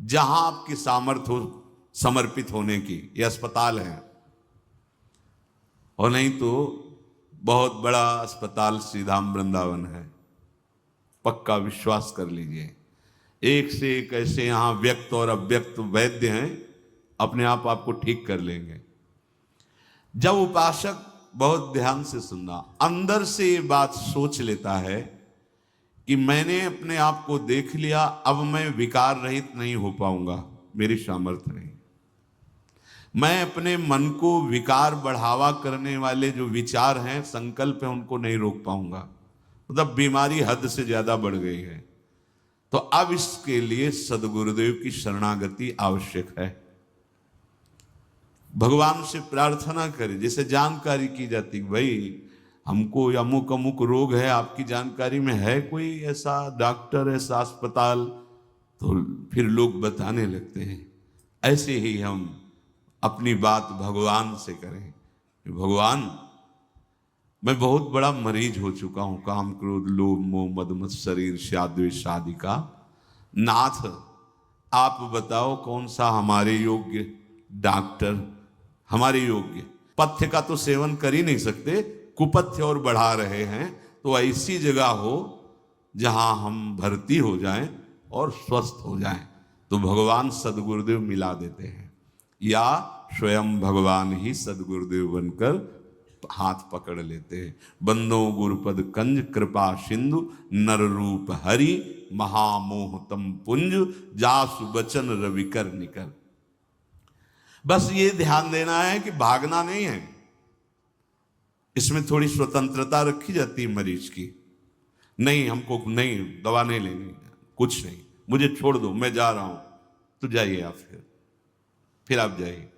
जहां आपकी सामर्थ्य हो समर्पित होने की, ये अस्पताल है। और नहीं तो बहुत बड़ा अस्पताल श्री धाम वृंदावन है, पक्का विश्वास कर लीजिए। एक से एक ऐसे यहां व्यक्त और अव्यक्त वैद्य हैं, अपने आप आपको ठीक कर लेंगे। जब उपासक बहुत ध्यान से सुनना, अंदर से ये बात सोच लेता है कि मैंने अपने आप को देख लिया, अब मैं विकार रहित नहीं हो पाऊंगा, मेरी सामर्थ्य नहीं। मैं अपने मन को विकार बढ़ावा करने वाले जो विचार हैं, संकल्प है, उनको नहीं रोक पाऊंगा। मतलब बीमारी हद से ज्यादा बढ़ गई है। तो अब इसके लिए सदगुरुदेव की शरणागति आवश्यक है। भगवान से प्रार्थना करें, जैसे जानकारी की जाती, भाई हमको अमुक अमुक रोग है, आपकी जानकारी में है कोई ऐसा डॉक्टर, ऐसा अस्पताल? तो फिर लोग बताने लगते हैं। ऐसे ही हम अपनी बात भगवान से करें, भगवान मैं बहुत बड़ा मरीज हो चुका हूं, काम क्रोध लोभ मोह मद मत्सर ईर्ष्या द्वेष आदि का। नाथ आप बताओ कौन सा हमारे योग्य डॉक्टर, हमारे योग्य। पथ्य का तो सेवन कर ही नहीं सकते, कुपथ्य और बढ़ा रहे हैं, तो ऐसी जगह हो जहां हम भर्ती हो जाएं और स्वस्थ हो जाएं। तो भगवान सदगुरुदेव मिला देते हैं, या स्वयं भगवान ही सदगुरुदेव बनकर हाथ पकड़ लेते हैं। बंदो गुरुपद कंज कृपा सिंधु नर रूप हरि महामोह तम पुंज जासु बचन रविकर निकर। बस ये ध्यान देना है कि भागना नहीं है। इसमें थोड़ी स्वतंत्रता रखी जाती है मरीज की। नहीं हमको नहीं दवा नहीं लेनी, कुछ नहीं, मुझे छोड़ दो, मैं जा रहा हूं। तो जाइए आप, फिर आप जाइए।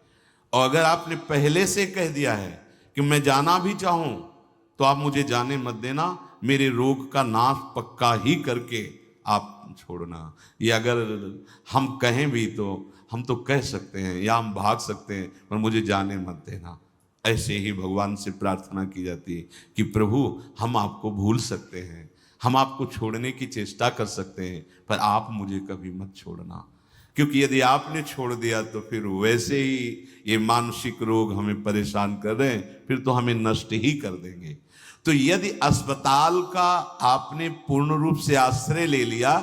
और अगर आपने पहले से कह दिया है कि मैं जाना भी चाहूं तो आप मुझे जाने मत देना, मेरे रोग का नाश पक्का ही करके आप छोड़ना। ये अगर हम कहें भी तो हम तो कह सकते हैं या हम भाग सकते हैं, पर मुझे जाने मत देना। ऐसे ही भगवान से प्रार्थना की जाती है कि प्रभु हम आपको भूल सकते हैं, हम आपको छोड़ने की चेष्टा कर सकते हैं, पर आप मुझे कभी मत छोड़ना। क्योंकि यदि आपने छोड़ दिया तो फिर वैसे ही ये मानसिक रोग हमें परेशान कर रहे हैं, फिर तो हमें नष्ट ही कर देंगे। तो यदि अस्पताल का आपने पूर्ण रूप से आश्रय ले लिया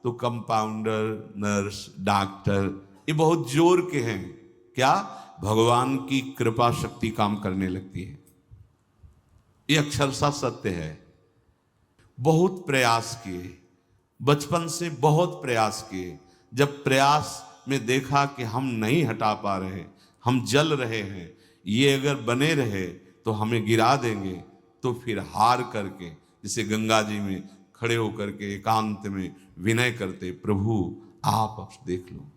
तो कंपाउंडर, नर्स, डॉक्टर ये बहुत जोर के हैं। क्या? भगवान की कृपा शक्ति काम करने लगती है। ये अक्षरशः सत्य है। बहुत प्रयास किए, बचपन से बहुत प्रयास किए, जब प्रयास में देखा कि हम नहीं हटा पा रहे, हम जल रहे हैं, ये अगर बने रहे तो हमें गिरा देंगे, तो फिर हार करके जैसे गंगा जी में खड़े होकर के एकांत में विनय करते, प्रभु आप अब देख लो।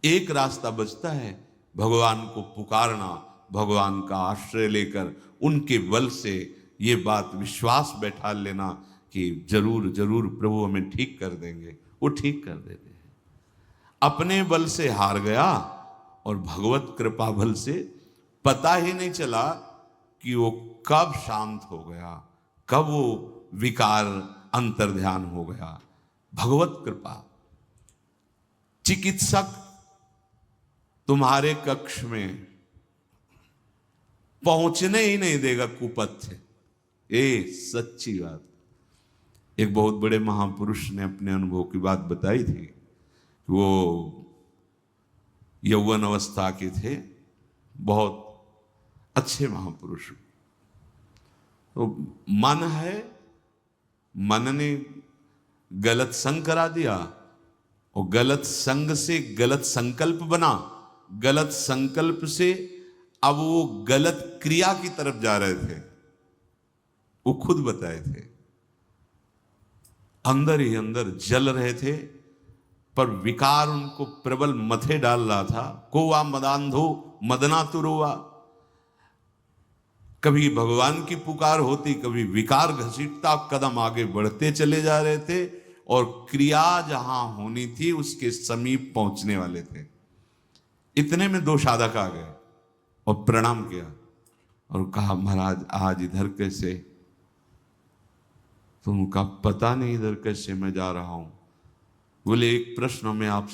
एक रास्ता बचता है, भगवान को पुकारना, भगवान का आश्रय लेकर उनके बल से ये बात विश्वास बैठा लेना कि जरूर जरूर प्रभु हमें ठीक कर देंगे। वो ठीक कर देते हैं। अपने बल से हार गया और भगवत कृपा बल से पता ही नहीं चला कि वो कब शांत हो गया, कब वो विकार अंतर्ध्यान हो गया। भगवत कृपा। चिकित्सक तुम्हारे कक्ष में पहुंचने ही नहीं देगा कुपथ्य। ये सच्ची बात। एक बहुत बड़े महापुरुष ने अपने अनुभव की बात बताई थी। वो यौवन अवस्था के थे, बहुत अच्छे महापुरुष। तो मन है, मन ने गलत संग करा दिया और गलत संग से गलत संकल्प बना, गलत संकल्प से अब वो गलत क्रिया की तरफ जा रहे थे। वो खुद बताए थे, अंदर ही अंदर जल रहे थे, पर विकार उनको प्रबल मथे डाल रहा था। कोवा मदांधो मदना तुरोवा। कभी भगवान की पुकार होती, कभी विकार घसीटता, कदम आगे बढ़ते चले जा रहे थे और क्रिया जहां होनी थी उसके समीप पहुंचने वाले थे। इतने में दो साधक आ गए और प्रणाम किया और कहा, महाराज आज इधर कैसे? तुमका पता नहीं इधर कैसे मैं जा रहा हूं। बोले एक प्रश्न मैं आपसे